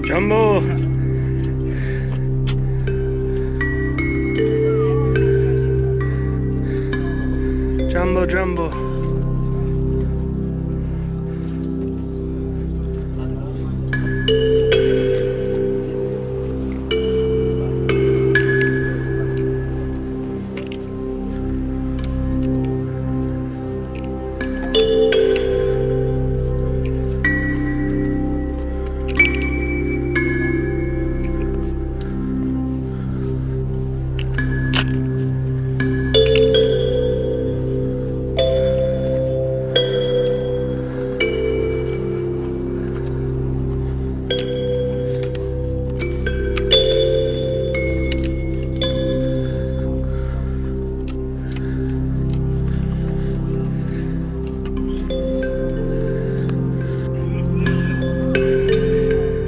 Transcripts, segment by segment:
Jumbo! Jumbo, jumbo.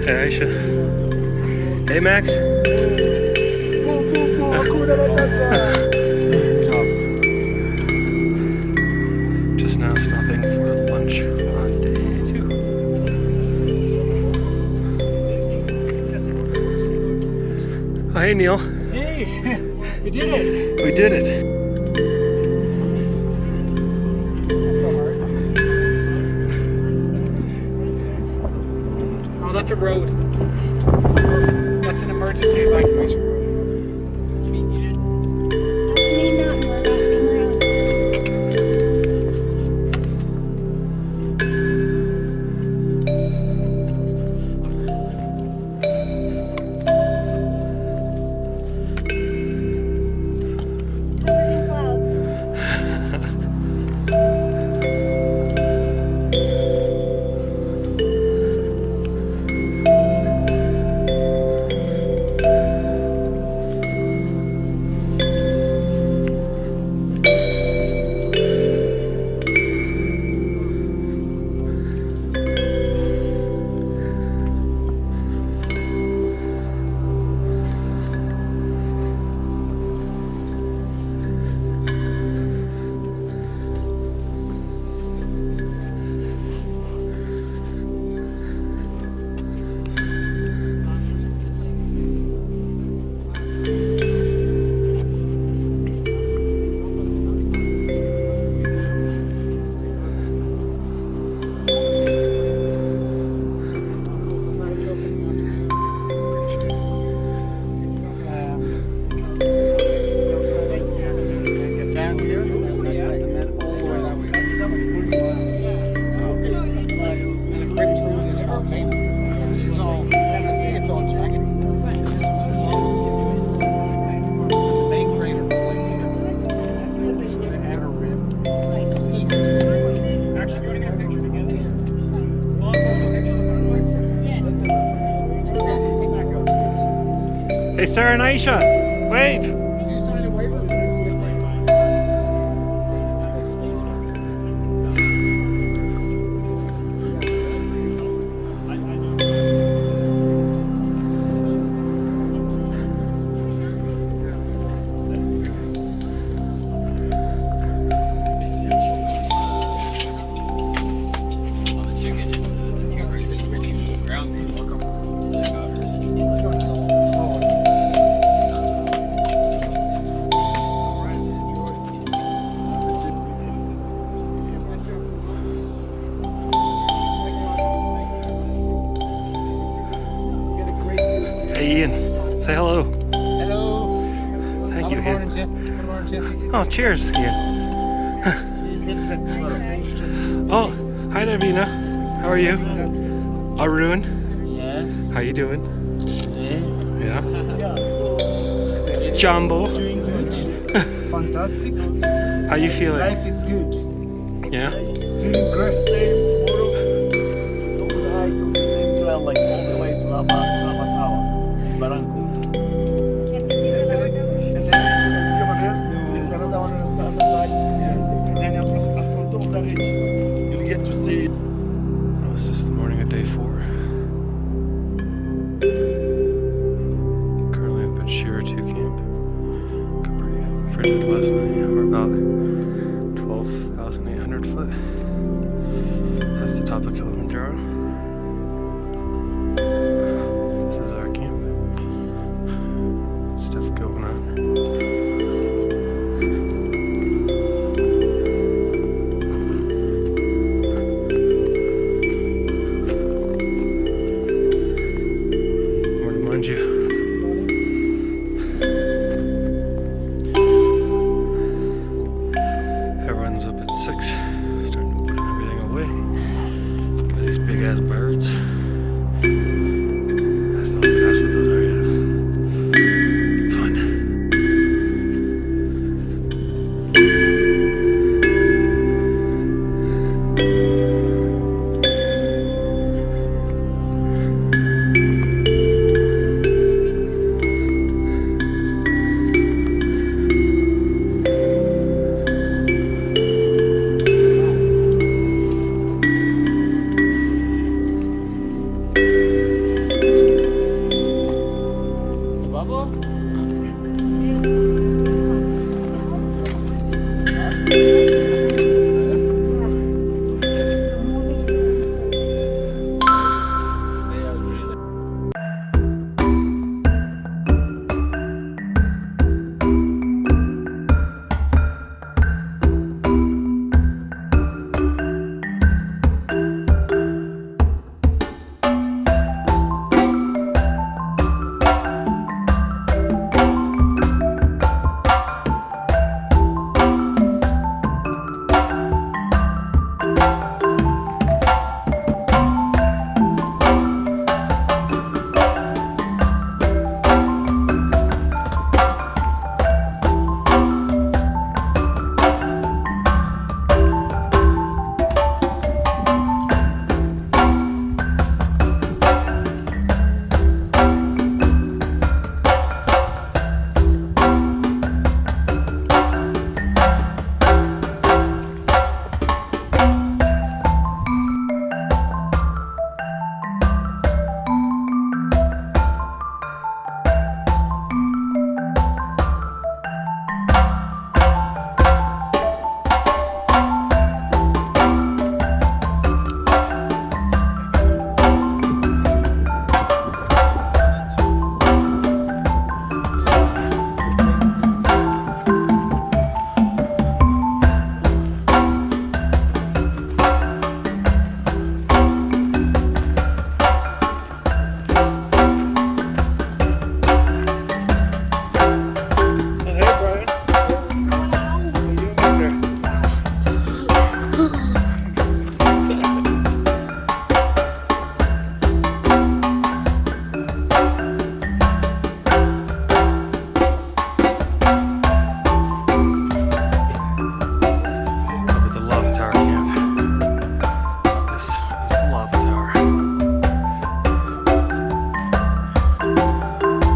Hey Aisha. Hey Max. Just now stopping for lunch on day 2. Oh, hey Neil. Hey, we did it. We did it. That's a road. That's an emergency evacuation road. You mean you did? That's me, not more. That's tomorrow. Covered in clouds. Hey, Sarah and Aisha, wave. Did you sign a waiver for next year? Hey, Ian, say hello. Hello. Thank you, Good Ian. morning, Tim. Good morning, Tim. Oh, cheers, Ian. Oh, hi there, Vina. How are you? Arun, Yes. how you doing? Yeah. Yeah. Jumbo, Doing good. Fantastic. how you feeling? Life is good. Yeah. Feeling great. Same trail like all the way to Lama Tower, Barranco. Can we see the lower And then you can see over there, there's another one on the other side. And then on top of the ridge, you'll get to see. Well, this is the morning of day 4. Currently up in Shira Camp. Got pretty frigid last night. We're about 12,800 foot. That's the top of Kilimanjaro. This is our camp. Stuff going on. Morning, mind you. Everyone's up at 6, starting to put everything away. Look at these big ass birds. That's what those are yet. Fun.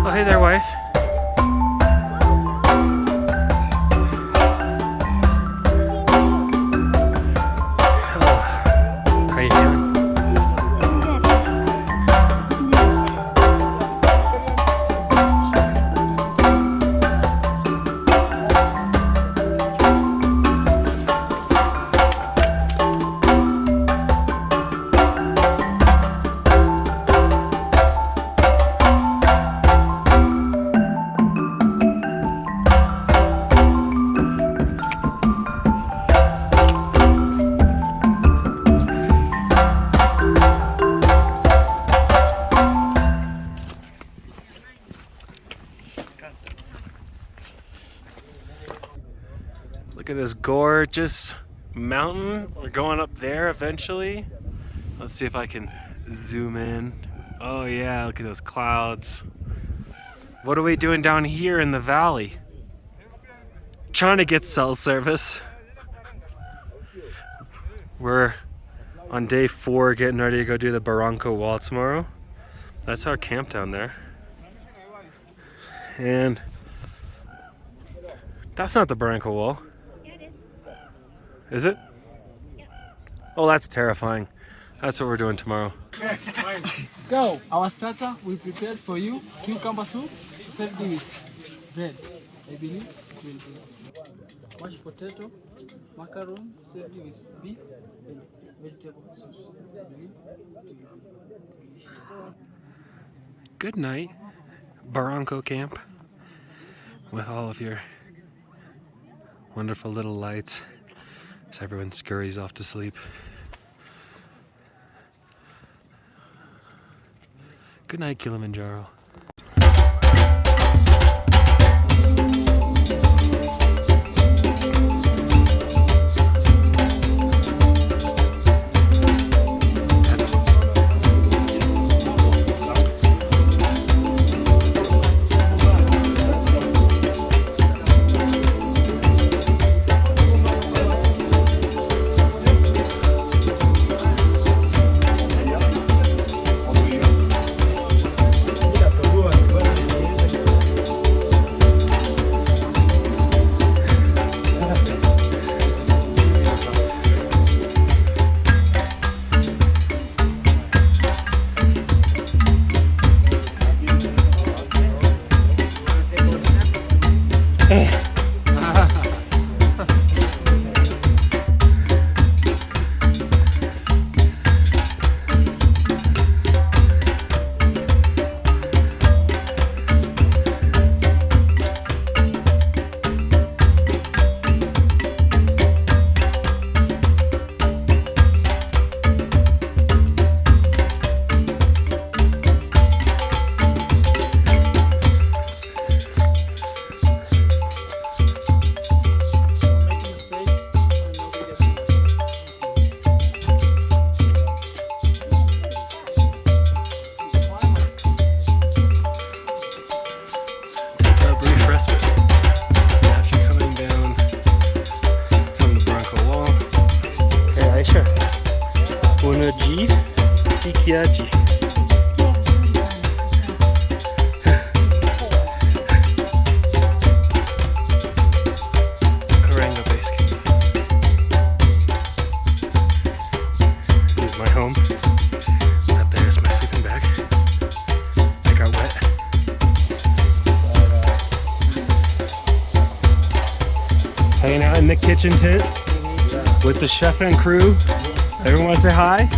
Hey there, wife. gorgeous mountain. We're going up there eventually. Let's see if I can zoom in. Oh yeah, look at those clouds. What are we doing down here in the valley? Trying to get cell service. We're on day 4, getting ready to go do the Barranco Wall tomorrow. That's our camp down there. And that's not the Barranco Wall. Yeah, it is. Is it? Yep. Oh, that's terrifying. That's what we're doing tomorrow. Go! Our starter we prepared for you cucumber soup, served with bread. I believe 20. Mashed potato, macaron, served with beef and vegetable sauce. I believe 20. Good night, Barranco camp, with all of your wonderful little lights as everyone scurries off to sleep. Good night, Kilimanjaro. Sikiaji. Karenga base camp. This is my home. Up there is my sleeping bag. I got wet. Hanging out in the kitchen tent with the chef and crew. Everyone want to say hi?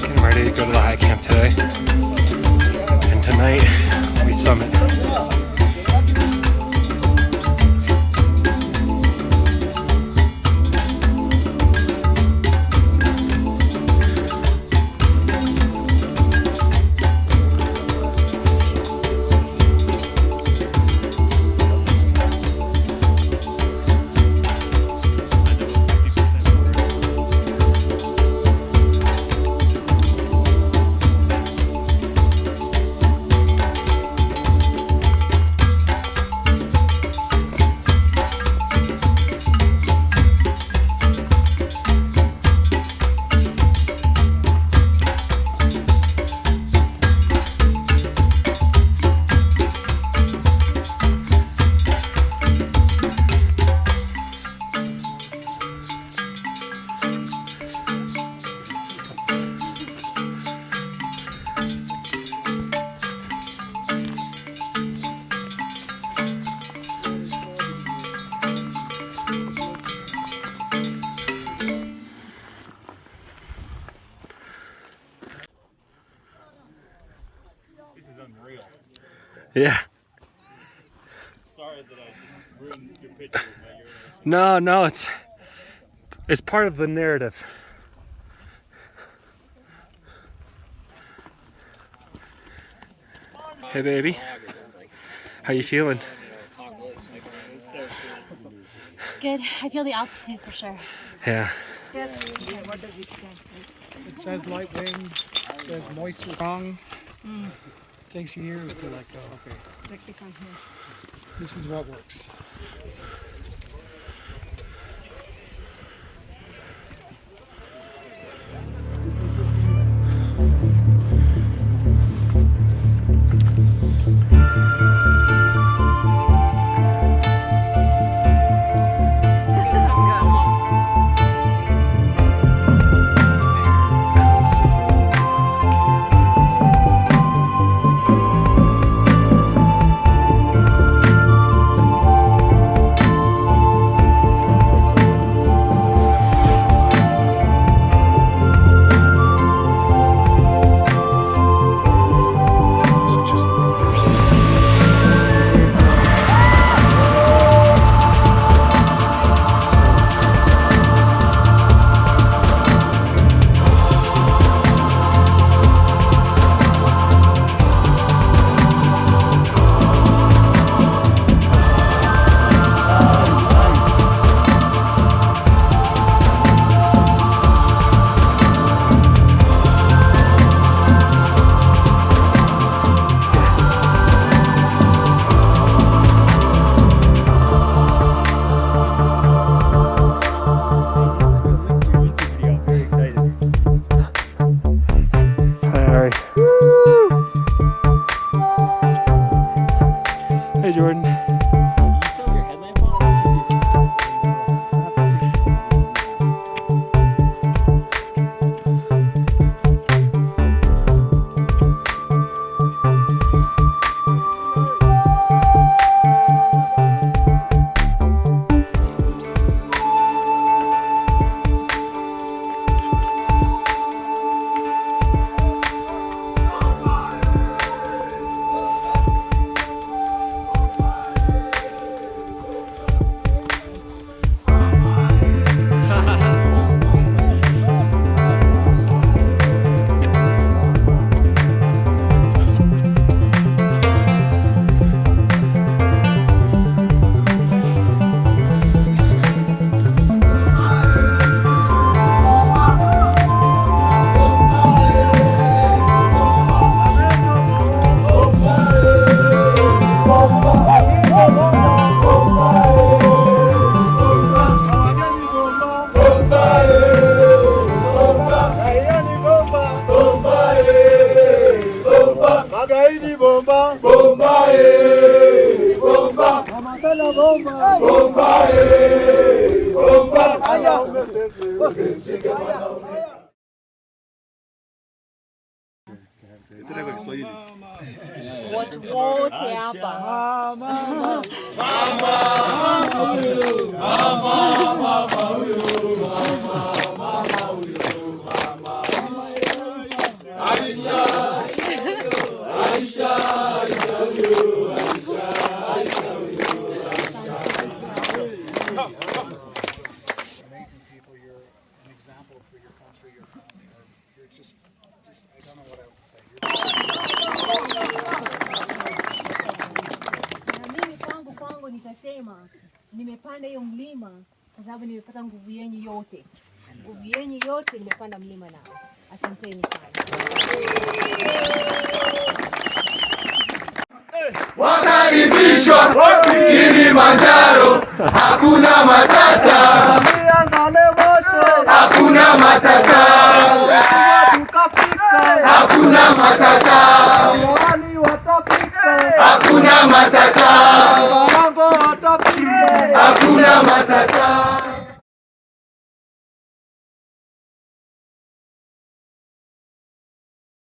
I'm ready to go to the high camp today. And tonight we summit. Yeah. Sorry that I just ruined your picture with my urination. No, it's It's part of the narrative. Hey baby, how you feeling? Good. I feel the altitude for sure. Yeah. It says light wind, it says moisture strong. Takes years to like go, okay, this is what works. Hey Jordan. Watu wote hapa. Amazing people, you're an example for your country, your family. You're just I don't know what else to say. Na mimi kwangu nitasema nimepanda hiyo mlima kwa sababu nimepata nguvu yenu yote. Nguvu yenu yote nimepanda mlima nao. Asanteni sana. Wakaribishwa Kilimanjaro, hakuna matata, hakuna matata, hakuna matata, hakuna matata, hakuna matata.